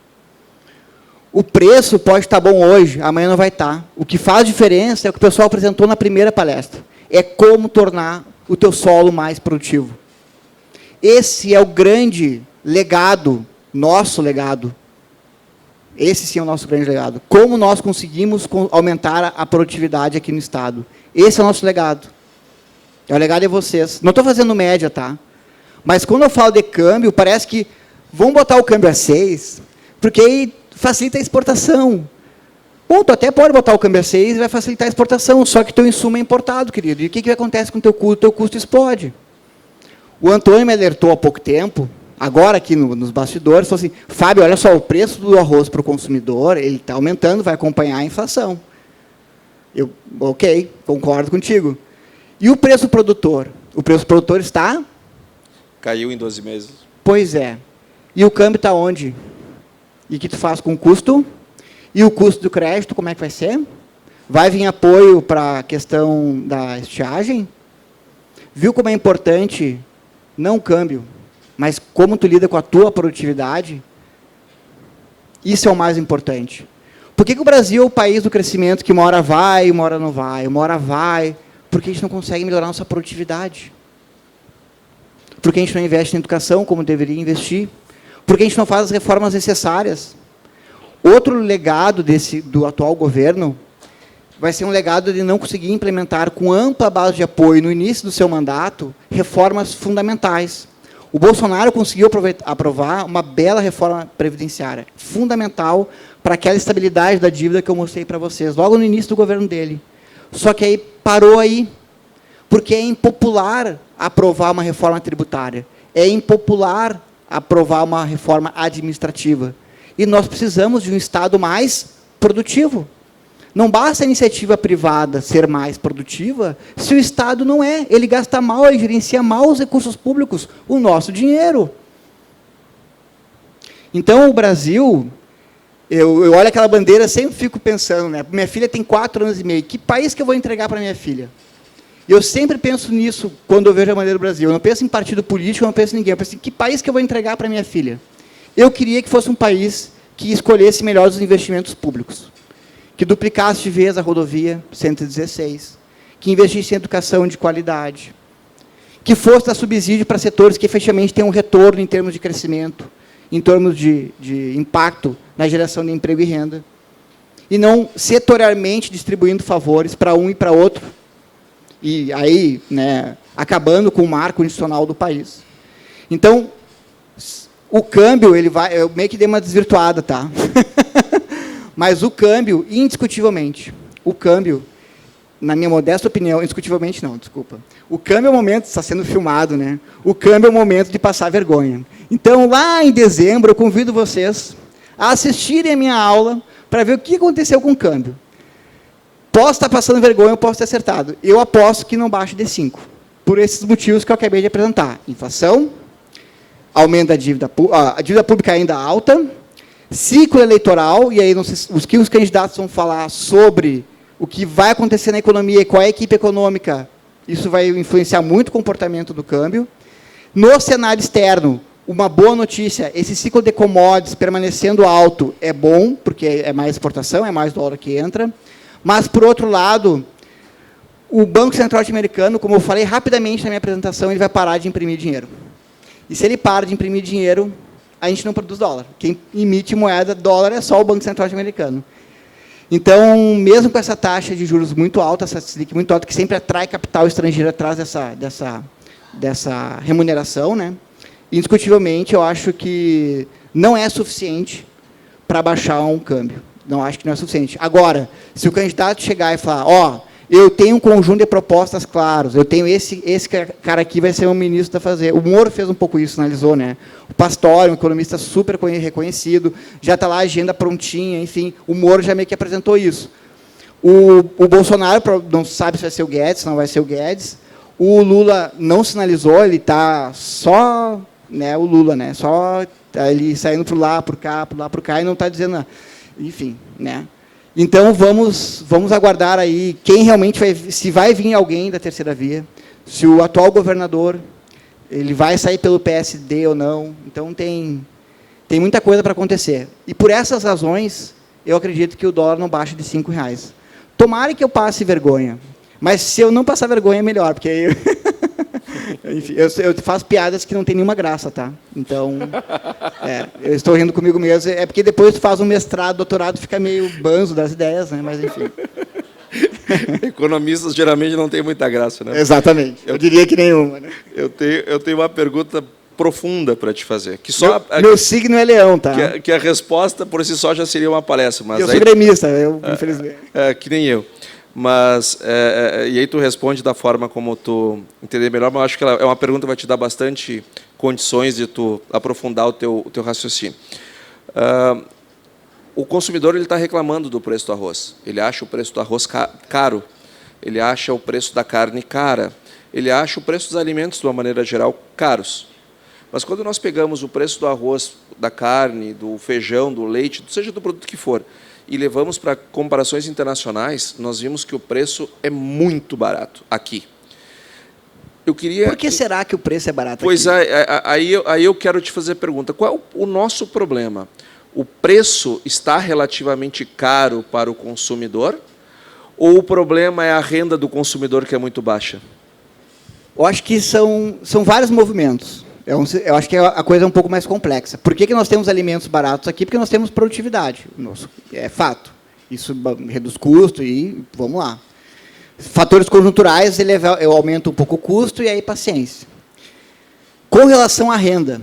O preço pode estar bom hoje, amanhã não vai estar. O que faz diferença é o que o pessoal apresentou na primeira palestra. É como tornar o teu solo mais produtivo. Esse é o grande legado, nosso legado. Esse sim é o nosso grande legado. Como nós conseguimos aumentar a produtividade aqui no Estado. Esse é o nosso legado. O legado de vocês. Não estou fazendo média, tá? Mas quando eu falo de câmbio, parece que vão botar o câmbio a 6, porque aí facilita a exportação. Bom, tu até pode botar o câmbio a 6 e vai facilitar a exportação, só que teu insumo é importado, querido. E o que acontece com o teu custo? O teu custo explode. O Antônio me alertou há pouco tempo, agora aqui nos bastidores, falou assim, Fábio, olha só, o preço do arroz para o consumidor, ele está aumentando, vai acompanhar a inflação. Eu, ok, concordo contigo. E o preço do produtor? O preço do produtor está? Caiu em 12 meses. Pois é. E o câmbio está onde? E o que tu faz com o custo? E o custo do crédito, como é que vai ser? Vai vir apoio para a questão da estiagem? Viu como é importante, não o câmbio, mas como tu lida com a tua produtividade? Isso é o mais importante. Por que o Brasil é o país do crescimento que uma hora vai, uma hora não vai, uma hora vai? Porque a gente não consegue melhorar a nossa produtividade. Porque a gente não investe em educação como deveria investir. Porque a gente não faz as reformas necessárias. Outro legado do atual governo vai ser um legado de não conseguir implementar com ampla base de apoio no início do seu mandato reformas fundamentais. O Bolsonaro conseguiu aprovar uma bela reforma previdenciária, fundamental para aquela estabilidade da dívida que eu mostrei para vocês, logo no início do governo dele. Só que aí parou aí, porque é impopular aprovar uma reforma tributária, é impopular aprovar uma reforma administrativa. E nós precisamos de um Estado mais produtivo. Não basta a iniciativa privada ser mais produtiva, se o Estado não é. Ele gasta mal, ele gerencia mal os recursos públicos, o nosso dinheiro. Então, o Brasil, eu olho aquela bandeira, sempre fico pensando, né? Minha filha tem 4 anos e meio, que país que eu vou entregar para minha filha? E eu sempre penso nisso quando eu vejo a bandeira do Brasil. Eu não penso em partido político, eu não penso em ninguém. Eu penso em que país que eu vou entregar para minha filha? Eu queria que fosse um país que escolhesse melhor os investimentos públicos, que duplicasse de vez a rodovia 116, que investisse em educação de qualidade, que fosse dar subsídio para setores que efetivamente tenham um retorno em termos de crescimento, em termos de impacto na geração de emprego e renda, e não setorialmente distribuindo favores para um e para outro, e aí, né, acabando com o marco institucional do país. Então, o câmbio, ele vai, eu meio que dei uma desvirtuada, tá? Mas o câmbio, indiscutivelmente, o câmbio, na minha modesta opinião, indiscutivelmente não, desculpa. O câmbio é o momento, está sendo filmado, né? O câmbio é o momento de passar vergonha. Então, lá em dezembro, eu convido vocês a assistirem a minha aula para ver o que aconteceu com o câmbio. Posso estar passando vergonha, eu posso ter acertado. Eu aposto que não baixa de 5, por esses motivos que eu acabei de apresentar. Inflação, aumento da dívida, a dívida pública ainda alta, ciclo eleitoral, e aí não sei, os que os candidatos vão falar sobre o que vai acontecer na economia e qual é a equipe econômica, isso vai influenciar muito o comportamento do câmbio. No cenário externo, uma boa notícia, esse ciclo de commodities permanecendo alto é bom, porque é mais exportação, é mais dólar que entra, mas, por outro lado, o Banco Central norte-americano, como eu falei rapidamente na minha apresentação, ele vai parar de imprimir dinheiro. E se ele para de imprimir dinheiro, a gente não produz dólar. Quem emite moeda, dólar, é só o Banco Central norte-americano. Então, mesmo com essa taxa de juros muito alta, essa Selic muito alta, que sempre atrai capital estrangeiro atrás dessa remuneração, né? Indiscutivelmente, eu acho que não é suficiente para baixar um câmbio. Não acho que não é suficiente. Agora, se o candidato chegar e falar, ó, eu tenho um conjunto de propostas claros, eu tenho esse cara aqui vai ser o ministro da fazer. O Moro fez um pouco isso, analisou, né? O Pastori, um economista super reconhecido, já está lá a agenda prontinha, enfim, o Moro já meio que apresentou isso. O Bolsonaro não sabe se vai ser o Guedes, se não vai ser o Guedes. O Lula não sinalizou, ele está só, né, o Lula, né, só ele saindo por lá, por cá, e não está dizendo nada. Enfim, né? Então, vamos aguardar aí quem realmente se vai vir alguém da terceira via, se o atual governador Ele vai sair pelo PSD ou não. Então, tem muita coisa para acontecer. E por essas razões, eu acredito que o dólar não baixa de R$5. Tomara que eu passe vergonha. Mas se eu não passar vergonha, é melhor, porque aí... Enfim, eu faço piadas que não tem nenhuma graça, tá? Então, eu estou rindo comigo mesmo. É porque depois tu faz um mestrado, doutorado, fica meio banzo das ideias, né? Mas, enfim. Economistas geralmente não têm muita graça, né? Exatamente. Eu diria que nenhuma, né? Eu tenho uma pergunta profunda para te fazer. Que só meu signo é leão, tá? Que a resposta por si só já seria uma palestra. Mas eu sou gremista, infelizmente. Que nem eu. Mas, e aí tu responde da forma como tu entender melhor, mas eu acho que ela é uma pergunta que vai te dar bastante condições de tu aprofundar o teu raciocínio. O consumidor está reclamando do preço do arroz. Ele acha o preço do arroz caro. Ele acha o preço da carne cara. Ele acha o preço dos alimentos, de uma maneira geral, caros. Mas quando nós pegamos o preço do arroz, da carne, do feijão, do leite, seja do produto que for, e levamos para comparações internacionais, nós vimos que o preço é muito barato aqui. Eu queria... Por que será que o preço é barato pois aqui? Aí eu quero te fazer a pergunta. Qual é o nosso problema? O preço está relativamente caro para o consumidor? Ou o problema é a renda do consumidor que é muito baixa? Eu acho que são vários movimentos. Eu acho que a coisa é um pouco mais complexa. Por que nós temos alimentos baratos aqui? Porque nós temos produtividade. É fato. Isso reduz custo e vamos lá. Fatores conjunturais, eu aumento um pouco o custo e aí paciência. Com relação à renda,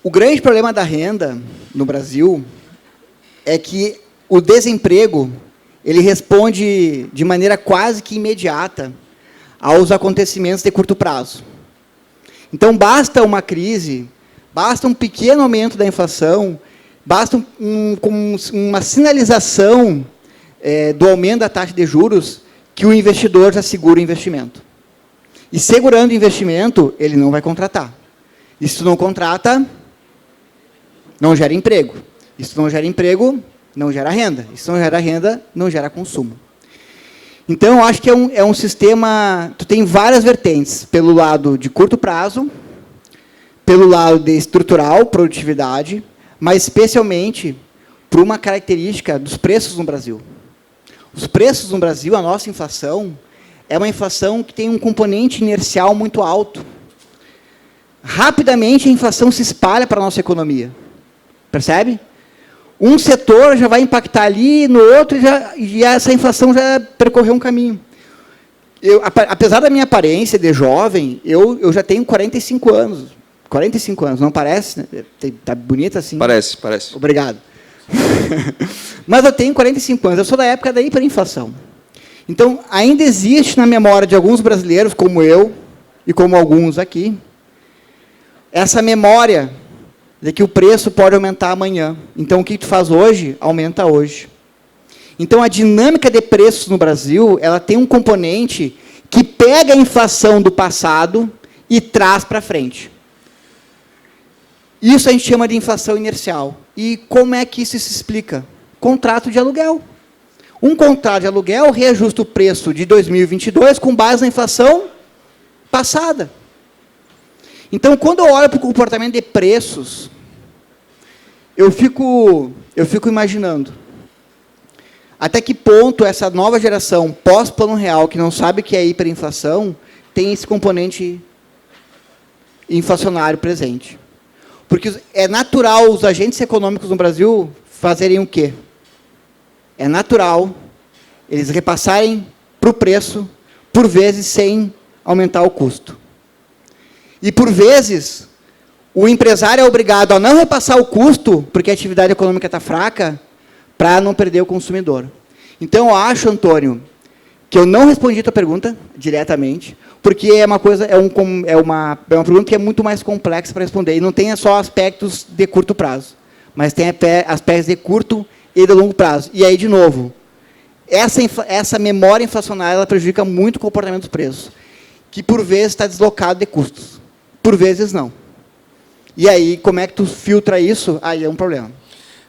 o grande problema da renda no Brasil é que o desemprego ele responde de maneira quase que imediata aos acontecimentos de curto prazo. Então, basta uma crise, basta um pequeno aumento da inflação, basta uma sinalização do aumento da taxa de juros que o investidor já segura o investimento. E segurando o investimento, ele não vai contratar. E se não contrata, não gera emprego. E se não gera emprego, não gera renda. E se não gera renda, não gera consumo. Então, eu acho que é um sistema... Tu tem várias vertentes, pelo lado de curto prazo, pelo lado de estrutural, produtividade, mas especialmente por uma característica dos preços no Brasil. Os preços no Brasil, a nossa inflação, é uma inflação que tem um componente inercial muito alto. Rapidamente, a inflação se espalha para a nossa economia. Percebe? Um setor já vai impactar ali, no outro, e essa inflação já percorreu um caminho. Apesar da minha aparência de jovem, eu já tenho 45 anos. 45 anos, não parece? Né? Tá bonita assim? Parece. Obrigado. Mas eu tenho 45 anos, eu sou da época da hiperinflação. Então, ainda existe na memória de alguns brasileiros, como eu, e como alguns aqui, essa memória de que o preço pode aumentar amanhã. Então, o que tu faz hoje, aumenta hoje. Então, a dinâmica de preços no Brasil, ela tem um componente que pega a inflação do passado e traz para frente. Isso a gente chama de inflação inercial. E como é que isso se explica? Contrato de aluguel. Um contrato de aluguel reajusta o preço de 2022 com base na inflação passada. Então, quando eu olho para o comportamento de preços, eu fico imaginando até que ponto essa nova geração pós-plano real, que não sabe o que é hiperinflação, tem esse componente inflacionário presente. Porque é natural os agentes econômicos no Brasil fazerem o quê? É natural eles repassarem para o preço, por vezes sem aumentar o custo. E, por vezes, o empresário é obrigado a não repassar o custo, porque a atividade econômica está fraca, para não perder o consumidor. Então, eu acho, Antônio, que eu não respondi a tua pergunta diretamente, porque é uma pergunta que é muito mais complexa para responder, e não tem só aspectos de curto prazo, mas tem aspectos de curto e de longo prazo. E aí, de novo, essa memória inflacionária ela prejudica muito o comportamento dos preços, que, por vezes, está deslocado de custos. Por vezes, não. E aí, como é que tu filtra isso? Aí é um problema.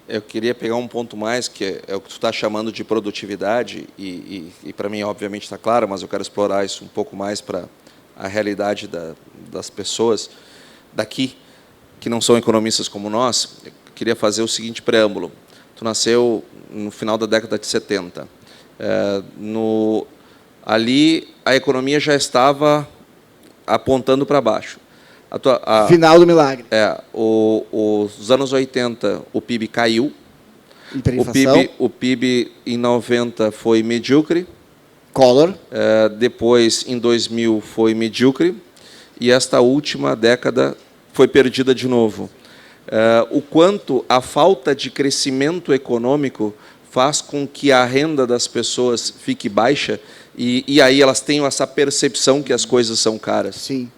Eu queria pegar um ponto mais, que é o que tu está chamando de produtividade, e para mim, obviamente, está claro, mas eu quero explorar isso um pouco mais para a realidade das pessoas daqui, que não são economistas como nós, eu queria fazer o seguinte preâmbulo. Tu nasceu no final da década de 70. Ali, a economia já estava apontando para baixo. Final do milagre. Os anos 80, o PIB caiu. O PIB em 90 foi medíocre. Collor. Depois, em 2000, foi medíocre. E esta última década foi perdida de novo. O quanto a falta de crescimento econômico faz com que a renda das pessoas fique baixa e aí elas tenham essa percepção que as coisas são caras. Sim.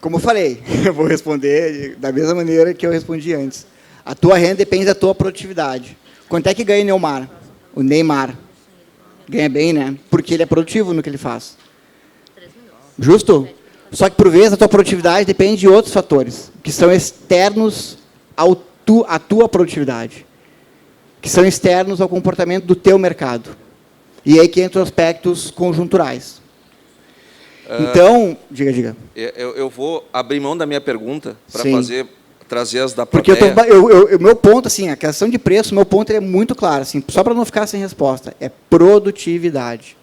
Como eu falei, eu vou responder da mesma maneira que eu respondi antes. A tua renda depende da tua produtividade. Quanto é que ganha o Neymar? O Neymar ganha bem, né? Porque ele é produtivo no que ele faz. Justo? Só que, por vezes, a tua produtividade depende de outros fatores, que são externos à tua produtividade, que são externos ao comportamento do teu mercado. E aí que entram aspectos conjunturais. Então, diga. Eu vou abrir mão da minha pergunta para trazer as da plateia. Porque o meu ponto, assim, a questão de preço, meu ponto é muito claro, assim, só para não ficar sem resposta, é produtividade.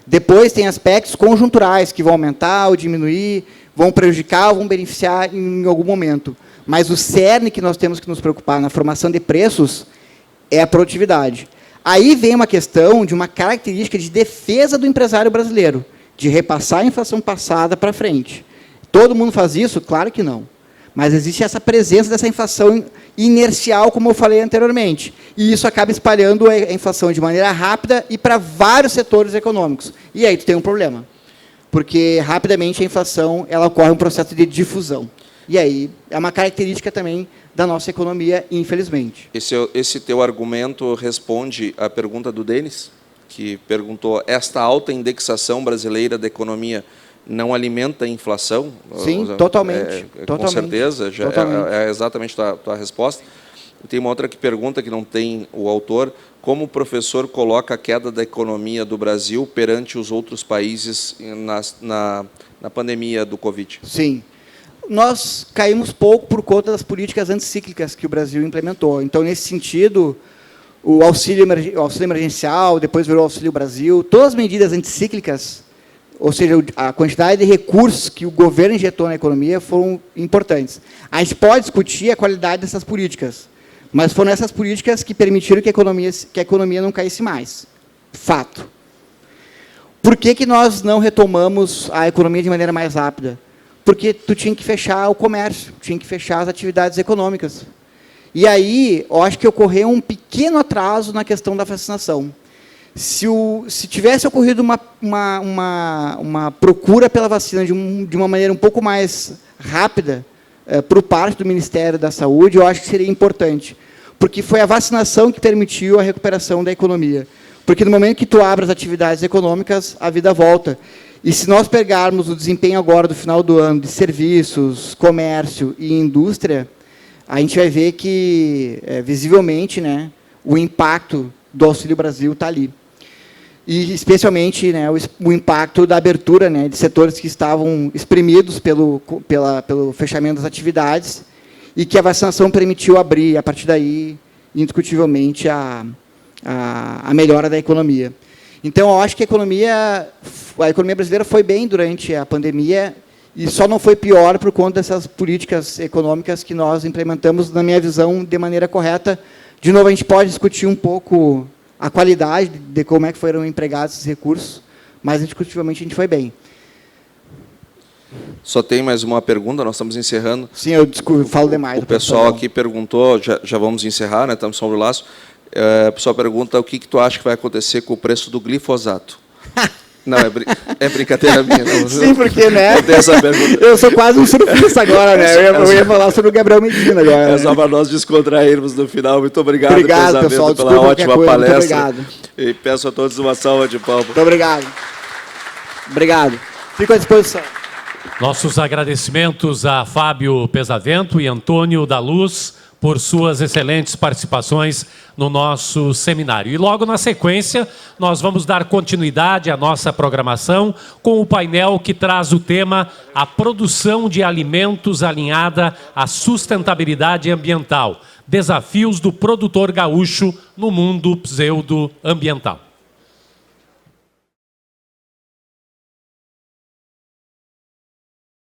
Depois tem aspectos conjunturais que vão aumentar ou diminuir, vão prejudicar ou vão beneficiar em algum momento. Mas o cerne que nós temos que nos preocupar na formação de preços é a produtividade. Aí vem uma questão de uma característica de defesa do empresário brasileiro, de repassar a inflação passada para frente. Todo mundo faz isso? Claro que não. Mas existe essa presença dessa inflação inercial, como eu falei anteriormente. E isso acaba espalhando a inflação de maneira rápida e para vários setores econômicos. E aí tu tem um problema. Porque, rapidamente, a inflação ela ocorre um processo de difusão. E aí é uma característica também da nossa economia, infelizmente. Esse teu argumento responde à pergunta do Denis, que perguntou, esta alta indexação brasileira da economia não alimenta a inflação? Sim, totalmente. Com certeza, é exatamente a tua resposta. E tem uma outra que pergunta, que não tem o autor, como o professor coloca a queda da economia do Brasil perante os outros países na pandemia do Covid? Sim. Nós caímos pouco por conta das políticas anticíclicas que o Brasil implementou. Então, nesse sentido, o auxílio emergencial, depois virou Auxílio Brasil, todas as medidas anticíclicas, ou seja, a quantidade de recursos que o governo injetou na economia foram importantes. A gente pode discutir a qualidade dessas políticas, mas foram essas políticas que permitiram que a economia não caísse mais. Fato. Por que nós não retomamos a economia de maneira mais rápida? Porque tu tinha que fechar o comércio, tinha que fechar as atividades econômicas. E aí, eu acho que ocorreu um pequeno atraso na questão da vacinação. Se tivesse ocorrido uma procura pela vacina de uma maneira um pouco mais rápida, por parte do Ministério da Saúde, eu acho que seria importante. Porque foi a vacinação que permitiu a recuperação da economia. Porque no momento que tu abre as atividades econômicas, a vida volta. E se nós pegarmos o desempenho agora do final do ano de serviços, comércio e indústria, a gente vai ver que, visivelmente, né, o impacto do Auxílio Brasil está ali. E, especialmente, né, o impacto da abertura, né, de setores que estavam espremidos pelo fechamento das atividades e que a vacinação permitiu abrir, a partir daí, indiscutivelmente, a melhora da economia. Então, eu acho que a economia brasileira foi bem durante a pandemia e só não foi pior por conta dessas políticas econômicas que nós implementamos, na minha visão, de maneira correta. De novo, a gente pode discutir um pouco a qualidade de como é que foram empregados esses recursos, mas, indiscutivelmente, a gente foi bem. Só tem mais uma pergunta, nós estamos encerrando. Sim, eu falo demais. O pessoal aqui perguntou, já vamos encerrar, né, estamos sobre o laço. O pessoal pergunta o que tu acha que vai acontecer com o preço do glifosato. Não, é brincadeira minha. Não, sim, porque, né? Não tem essa pergunta. Eu sou quase um surfista agora, né? Eu ia falar sobre o Gabriel Medina agora. É só para nós descontrairmos no final. Muito obrigado, pessoal, pela ótima palestra. Muito obrigado. E peço a todos uma salva de palmas. Muito obrigado. Obrigado. Fico à disposição. Nossos agradecimentos a Fábio Pesavento e Antônio da Luz por suas excelentes participações no nosso seminário. E logo na sequência, nós vamos dar continuidade à nossa programação com o painel que traz o tema A Produção de Alimentos Alinhada à Sustentabilidade Ambiental. Desafios do produtor gaúcho no mundo pseudo-ambiental.